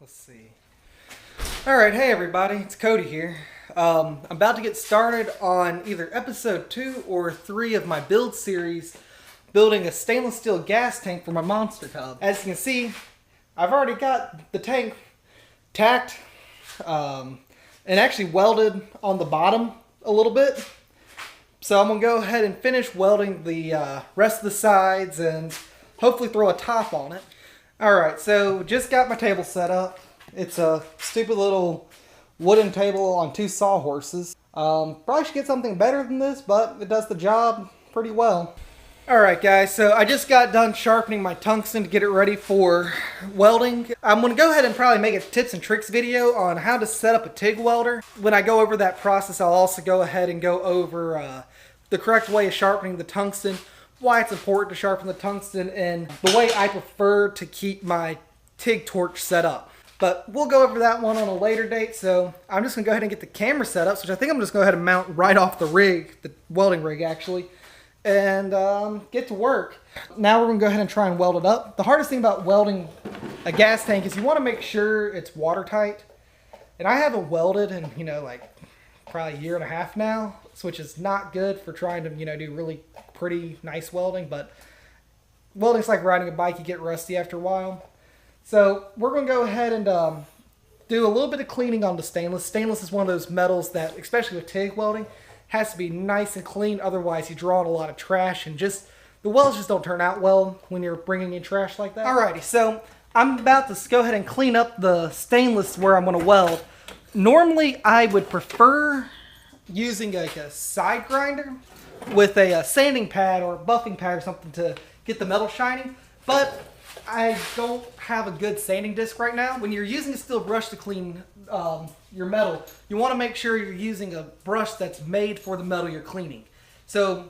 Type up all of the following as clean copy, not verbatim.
Let's see. All right, hey everybody, it's Cody here. I'm about to get started on either episode 2 or 3 of my build series, building a stainless steel gas tank for my monster tub. As you can see, I've already got the tank tacked and actually welded on the bottom a little bit. So I'm gonna go ahead and finish welding the rest of the sides and hopefully throw a top on it. Alright, so just got my table set up. It's a stupid little wooden table on 2 sawhorses. Probably should get something better than this, but it does the job pretty well. Alright guys, so I just got done sharpening my tungsten to get it ready for welding. I'm going to go ahead and probably make a tips and tricks video on how to set up a TIG welder. When I go over that process, I'll also go ahead and go over the correct way of sharpening the tungsten, why it's important to sharpen the tungsten, and the way I prefer to keep my TIG torch set up. But we'll go over that one on a later date, so I'm just going to go ahead and get the camera set up, which I think I'm just going to go ahead and mount right off the rig, the welding rig actually, and get to work. Now we're going to go ahead and try and weld it up. The hardest thing about welding a gas tank is you want to make sure it's watertight. And I haven't welded in, like probably a year and a half now, which is not good for trying to, do really pretty nice welding, but welding's like riding a bike, you get rusty after a while. So we're going to go ahead and do a little bit of cleaning on the stainless. Stainless is one of those metals that, especially with TIG welding, has to be nice and clean. Otherwise, you draw in a lot of trash, and the welds just don't turn out well when you're bringing in trash like that. Alrighty, so I'm about to go ahead and clean up the stainless where I'm going to weld. Normally, I would prefer using like a side grinder with a sanding pad or a buffing pad or something to get the metal shining, but I don't have a good sanding disc right now. When you're using a steel brush to clean your metal, you want to make sure you're using a brush that's made for the metal you're cleaning. So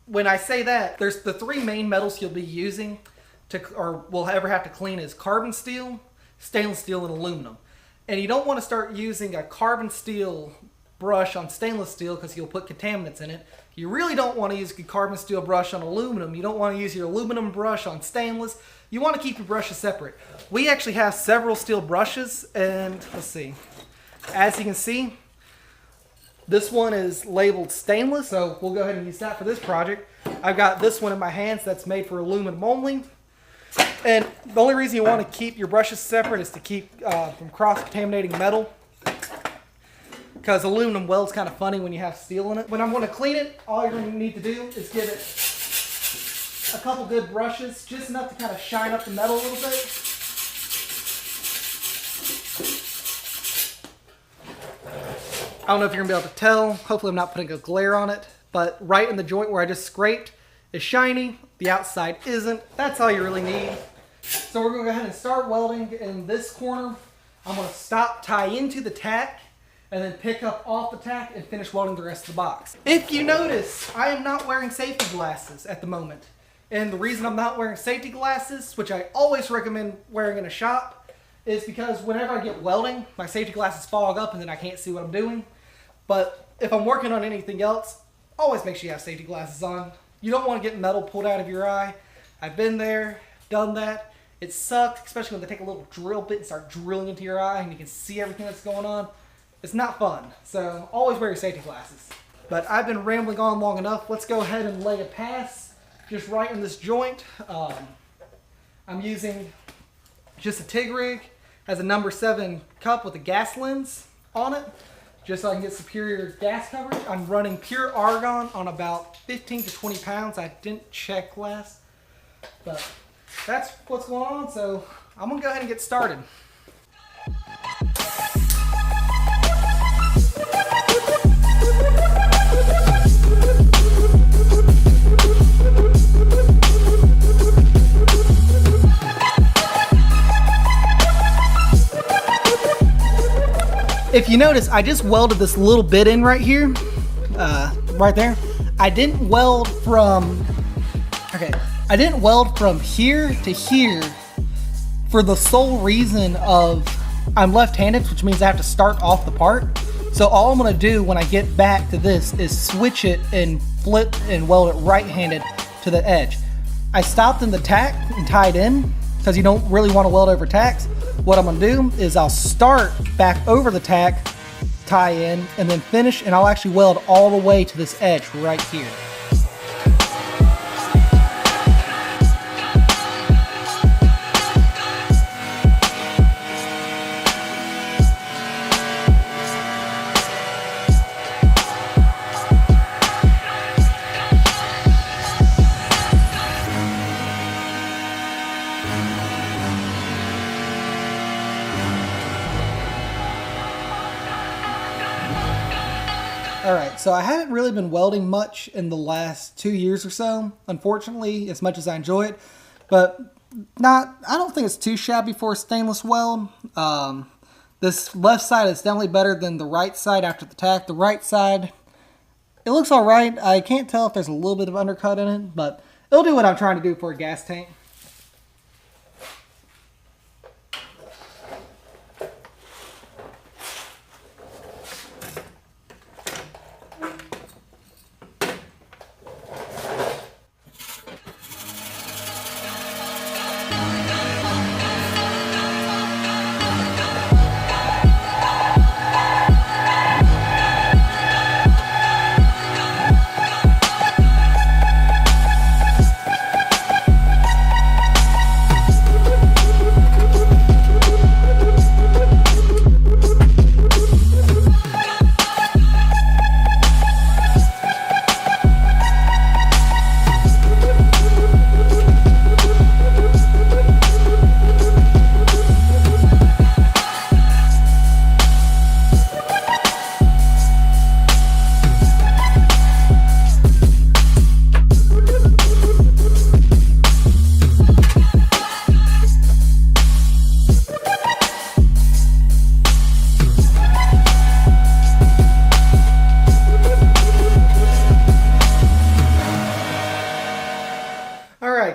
when I say that, there's the 3 main metals you'll be using or will ever have to clean is carbon steel, stainless steel, and aluminum. And you don't want to start using a carbon steel brush on stainless steel because you'll put contaminants in it. You really don't want to use a carbon steel brush on aluminum. You don't want to use your aluminum brush on stainless. You want to keep your brushes separate. We actually have several steel brushes, and let's see. As you can see, this one is labeled stainless, so we'll go ahead and use that for this project. I've got this one in my hands that's made for aluminum only. And the only reason you want to keep your brushes separate is to keep from cross-contaminating metal, because aluminum welds kind of funny when you have steel in it. When I'm going to clean it, all you're going to need to do is give it a couple good brushes, just enough to kind of shine up the metal a little bit. I don't know if you're going to be able to tell. Hopefully I'm not putting a glare on it, but right in the joint where I just scraped is shiny. The outside isn't. That's all you really need. So we're going to go ahead and start welding in this corner. I'm going to stop, tie into the tack, and then pick up off the tack and finish welding the rest of the box. If you notice, I am not wearing safety glasses at the moment. And the reason I'm not wearing safety glasses, which I always recommend wearing in a shop, is because whenever I get welding, my safety glasses fog up and then I can't see what I'm doing. But if I'm working on anything else, always make sure you have safety glasses on. You don't want to get metal pulled out of your eye. I've been there, done that. It sucks, especially when they take a little drill bit and start drilling into your eye and you can see everything that's going on. It's not fun, so always wear your safety glasses. But I've been rambling on long enough. Let's go ahead and lay a pass just right in this joint. I'm using just a TIG rig. Has a number 7 cup with a gas lens on it, just so I can get superior gas coverage. I'm running pure argon on about 15 to 20 pounds. I didn't check last, but that's what's going on. So I'm gonna go ahead and get started. If you notice, I just welded this little bit in right here, right there. I didn't weld from here to here for the sole reason of I'm left-handed, which means I have to start off the part. So all I'm gonna do when I get back to this is switch it and flip and weld it right-handed to the edge. I stopped in the tack and tied in because you don't really want to weld over tacks. what I'm gonna do is I'll start back over the tack, tie in, and then finish, and I'll actually weld all the way to this edge right here. Alright, so I haven't really been welding much in the last 2 years or so, unfortunately, as much as I enjoy it. But I don't think it's too shabby for a stainless weld. This left side is definitely better than the right side after the tack. The right side, it looks alright. I can't tell if there's a little bit of undercut in it, but it'll do what I'm trying to do for a gas tank.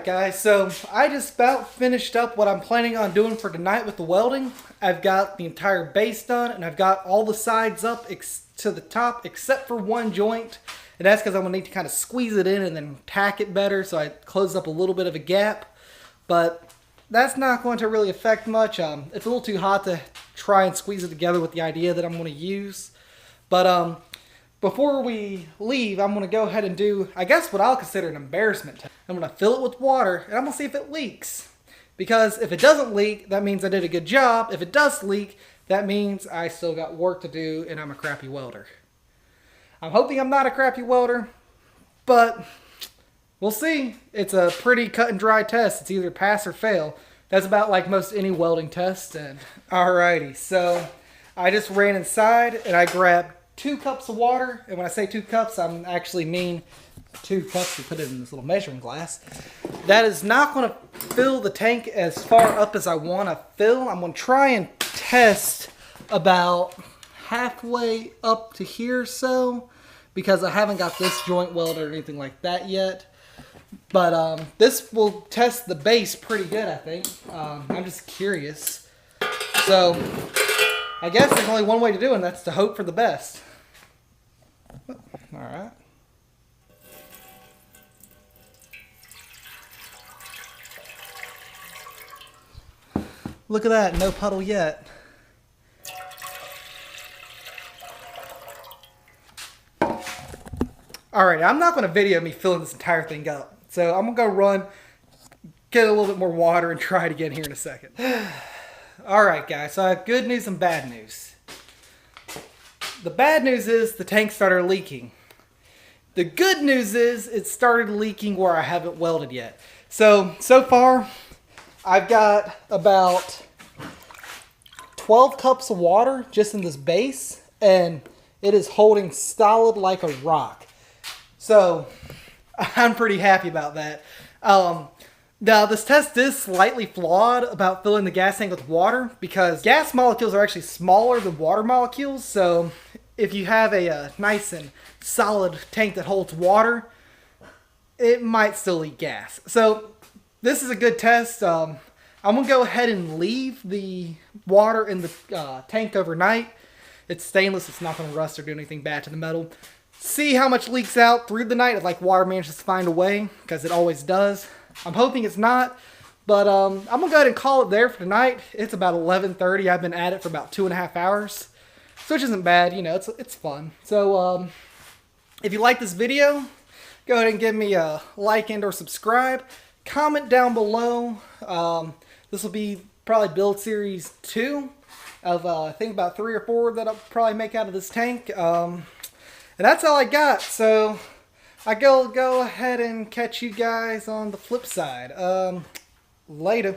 Guys, so I just about finished up what I'm planning on doing for tonight with the welding. I've got the entire base done, and I've got all the sides up to the top except for one joint, and that's because I'm going to need to kind of squeeze it in and then tack it better, so I close up a little bit of a gap. But that's not going to really affect much. It's a little too hot to try and squeeze it together with the idea that I'm going to use. But before we leave, I'm going to go ahead and do, I guess, what I'll consider an embarrassment test. I'm going to fill it with water, and I'm going to see if it leaks. Because if it doesn't leak, that means I did a good job. If it does leak, that means I still got work to do, and I'm a crappy welder. I'm hoping I'm not a crappy welder, but we'll see. It's a pretty cut and dry test. It's either pass or fail. That's about like most any welding test. And alrighty, so I just ran inside, and I grabbed 2 cups of water, and when I say 2 cups, I actually mean 2 cups. We put it in this little measuring glass. That is not going to fill the tank as far up as I want to fill. I'm going to try and test about halfway up to here or so, because I haven't got this joint welded or anything like that yet. But this will test the base pretty good, I think. I'm just curious. So I guess there's only one way to do it, and that's to hope for the best. Alright. Look at that, no puddle yet. Alright, I'm not going to video me filling this entire thing up. So I'm going to go run, get a little bit more water, and try it again here in a second. Alright guys, so I have good news and bad news. The bad news is the tank started leaking. The good news is it started leaking where I haven't welded yet. So far, I've got about 12 cups of water just in this base, and it is holding solid like a rock. So I'm pretty happy about that. Now, this test is slightly flawed about filling the gas tank with water, because gas molecules are actually smaller than water molecules. So if you have a nice and solid tank that holds water, it might still leak gas. So this is a good test. I'm going to go ahead and leave the water in the tank overnight. It's stainless. It's not going to rust or do anything bad to the metal. See how much leaks out through the night if like water manages to find a way, because it always does. I'm hoping it's not, But I'm gonna go ahead and call it there for tonight. It's about 11:30. I've been at it for about 2.5 hours, so which isn't bad. You know, it's fun. So if you like this video, go ahead and give me a like and or subscribe. Comment down below. This will be probably build series 2 of I think about 3 or 4 that I'll probably make out of this tank. And that's all I got. So I go ahead and catch you guys on the flip side. Later.